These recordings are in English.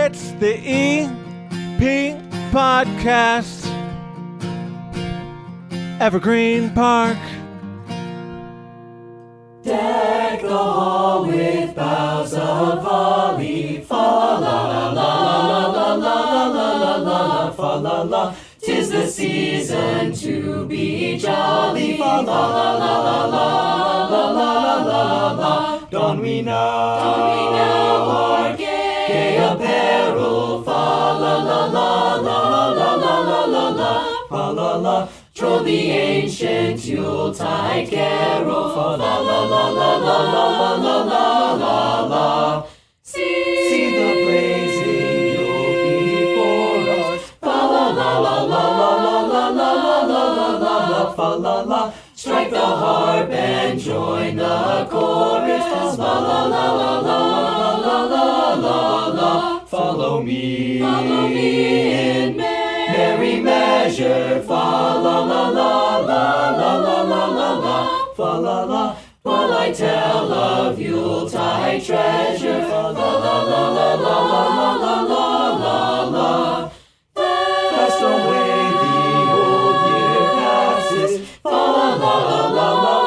It's the EP Podcast. Evergreen Park. Deck the hall with boughs of holly. Fa la la la la la la la la la fa la la. 'Tis the season to be jolly. Fa la la la la la la la la la. Don we now our gay apparel. Fa la la la la la la la la la fa la la. Troll the ancient Yuletide carol. Fa la la la la la la la la la la. See the blazing Yule before us. Fa la la la la la la la la la la la fa la la. Strike the harp and join the chorus. Fa la la la la la la la la. Follow me in merry measure. Fa la la la la la la la la la fa la la. While I tell of Yuletide treasure. Fa la la la la la la la la la la. Fast away the old year passes. Fa la la la la la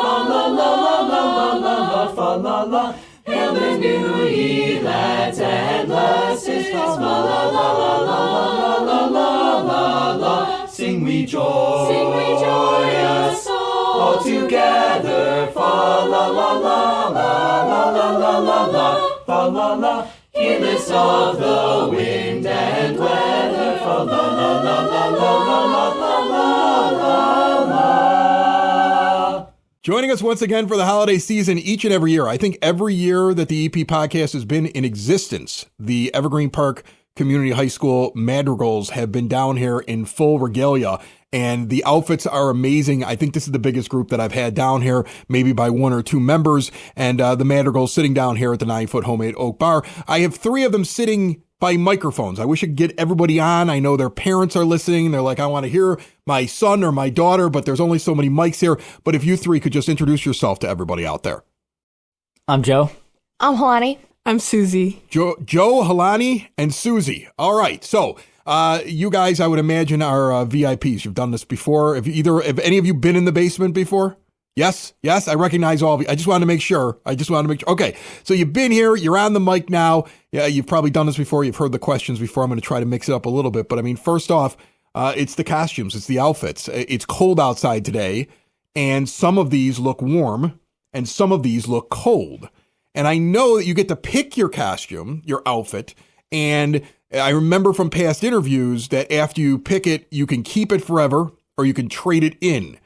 la la la la la fa la la. Hail the new year, lads and lasses. Fa la la la la la la la la la. Sing we joyous all together. Fa la la la la la la la la la fa la la. Heedless of the wind and weather. Fa la la la la la la la la la la. Joining us once again for the holiday season each and every year. I think every year that the EP podcast has been in existence, the Evergreen Park Community High School Madrigals have been down here in full regalia, and the outfits are amazing. I think this is the biggest group that I've had down here, maybe by one or two members, and the Madrigals sitting down here at the 9-foot homemade oak bar. I have three of them sitting by microphones. I wish I could get everybody on. I know their parents are listening. They're like, I want to hear my son or my daughter, but there's only so many mics here. But if you three could just introduce yourself to everybody out there. I'm Joe. I'm Helani. I'm Susie. Joe, Helani, and Susie. All right. So you guys, I would imagine, are VIPs. You've done this before. Have any of you been in the basement before? Yes. I recognize all of you. I just wanted to make sure. Okay. So you've been here. You're on the mic now. Yeah, you've probably done this before. You've heard the questions before. I'm going to try to mix it up a little bit. But I mean, first off, it's the costumes. It's the outfits. It's cold outside today. And some of these look warm and some of these look cold. And I know that you get to pick your costume, your outfit. And I remember from past interviews that after you pick it, you can keep it forever or you can trade it in.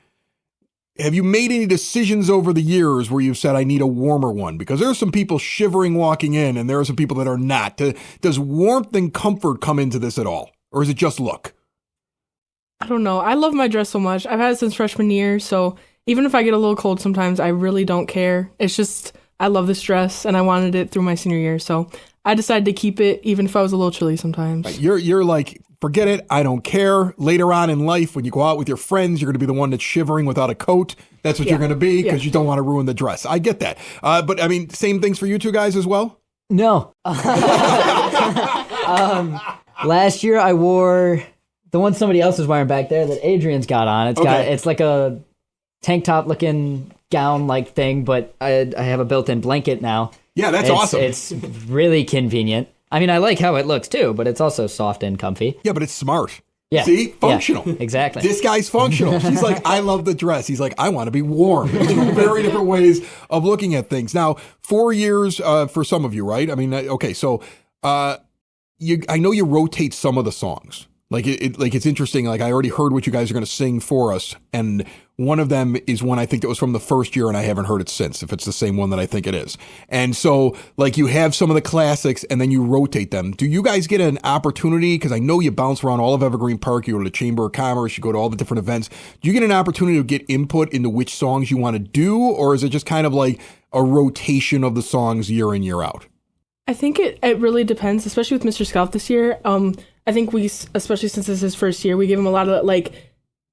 Have you made any decisions over the years where you've said, I need a warmer one? Because there are some people shivering walking in and there are some people that are not. Does warmth and comfort come into this at all? Or is it just look? I don't know. I love my dress so much. I've had it since freshman year. So even if I get a little cold sometimes, I really don't care. It's just, I love this dress and I wanted it through my senior year. So I decided to keep it even if I was a little chilly sometimes. Right. You're like, forget it. I don't care. Later on in life, when you go out with your friends, you're going to be the one that's shivering without a coat. That's what you're going to be because you don't want to ruin the dress. I get that. But I mean, same things for you two guys as well? No. Last year I wore the one somebody else was wearing back there that Adrian's got on. It's like a tank top looking gown like thing, but I have a built-in blanket now. Yeah, that's awesome. It's really convenient. I mean, I like how it looks too, but it's also soft and comfy. Yeah, but it's smart. Yeah. See? Functional. Yeah, exactly. This guy's functional. She's like, I love the dress. He's like, I want to be warm. Very different ways of looking at things. Now, 4 years for some of you, right? I mean, okay, so I know you rotate some of the songs. Like it's interesting. Like I already heard what you guys are going to sing for us, and one of them is one I think that was from the first year, and I haven't heard it since. If it's the same one that I think it is, and so like you have some of the classics, and then you rotate them. Do you guys get an opportunity? Because I know you bounce around all of Evergreen Park. You go to the Chamber of Commerce. You go to all the different events. Do you get an opportunity to get input into which songs you want to do, or is it just kind of like a rotation of the songs year in year out? I think it really depends, especially with Mr. Scout this year. I think we, especially since this is his first year, we gave him a lot of, like,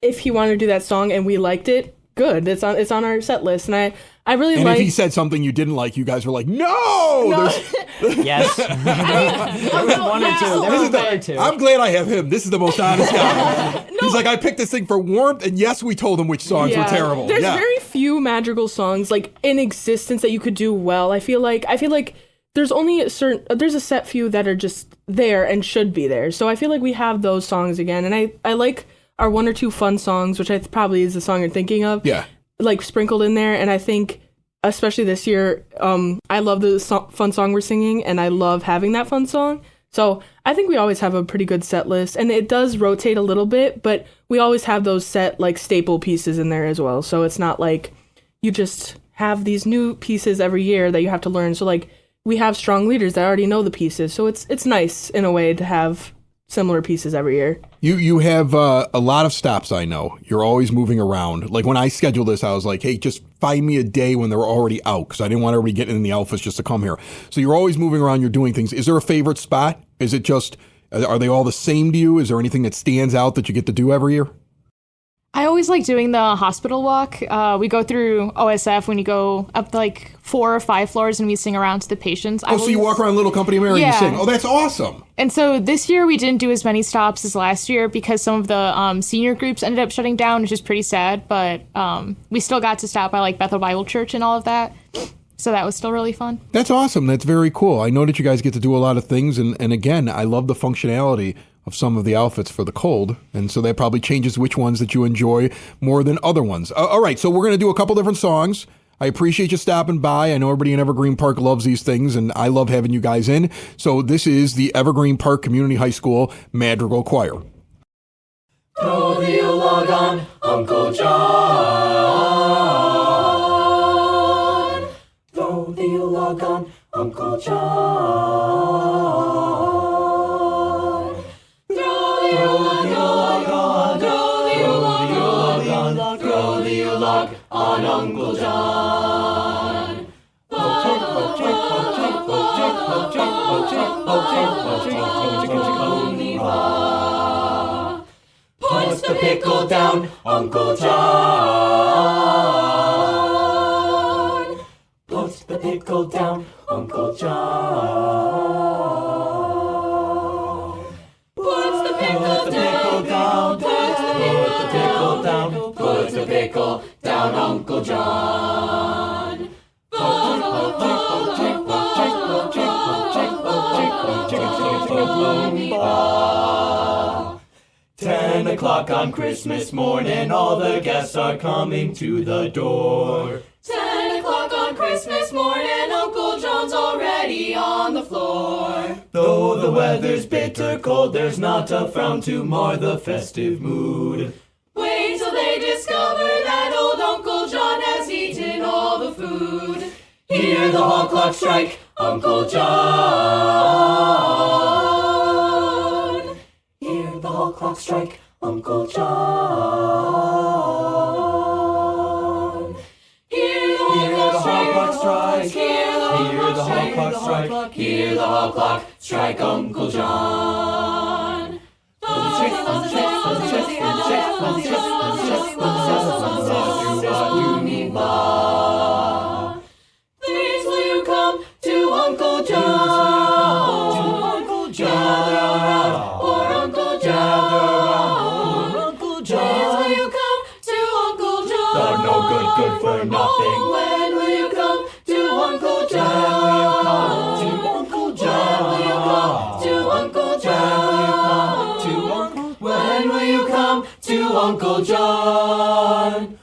if he wanted to do that song and we liked it, good. It's on our set list, and I really And like. if he said something you didn't like, you guys were like, no! Yes. One or two. There was one or two. I'm glad I have him. This is the most honest guy. He's like, I picked this thing for warmth, and yes, we told him which songs were terrible. There's very few Madrigal songs like in existence that you could do well. I feel like there's only there's a set few that are just there and should be there. So I feel like we have those songs again, and I like our one or two fun songs, which probably is the song you're thinking of. Yeah. Like sprinkled in there, and I think especially this year, I love the fun song we're singing, and I love having that fun song. So I think we always have a pretty good set list, and it does rotate a little bit, but we always have those set like staple pieces in there as well. So it's not like you just have these new pieces every year that you have to learn. So like we have strong leaders that already know the pieces, so it's nice in a way to have similar pieces every year. You have a lot of stops, I know. You're always moving around. Like when I scheduled this, I was like, hey, just find me a day when they're already out, because I didn't want everybody getting in the outfits just to come here. So you're always moving around, you're doing things. Is there a favorite spot? Is it just, are they all the same to you? Is there anything that stands out that you get to do every year? I always like doing the hospital walk. We go through OSF when you go up like 4 or 5 floors and we sing around to the patients. So you walk around Little Company of Mary and you sing. Oh, that's awesome. And so this year we didn't do as many stops as last year because some of the senior groups ended up shutting down, which is pretty sad. But we still got to stop by like Bethel Bible Church and all of that. So that was still really fun. That's awesome. That's very cool. I know that you guys get to do a lot of things. And again, I love the functionality of some of the outfits for the cold. And so that probably changes which ones that you enjoy more than other ones. All right, so we're going to do a couple different songs. I appreciate you stopping by. I know everybody in Evergreen Park loves these things, and I love having you guys in. So this is the Evergreen Park Community High School Madrigal Choir. Throw the log on Uncle John. Throw the log on Uncle John. On Uncle John. Puts the pickle down, Uncle John. Puts the pickle down, Uncle John. Puts the pickle down, puts the pickle down, puts the pickle down, Uncle John. Ten o'clock on Christmas morning, all the guests are coming to the door. 10 o'clock on Christmas morning, Uncle John's already on the floor. Though the weather's bitter cold, there's not a frown to mar the festive mood. Wait till they discover that old Uncle John has eaten all the food. Hear the hall clock strike, Uncle John. Hear the hall clock strike, Uncle John. Hear the hall clock strike, hear the hall clock strike, hear the hall clock strike, Uncle John. Please will you come to Uncle John? Uncle John, or Uncle John, Uncle John. Please will you come to Uncle John? They're no good for nothing. When will you come to Uncle John? When will you come to Uncle John? When will you come to Uncle John? When will you come to Uncle John?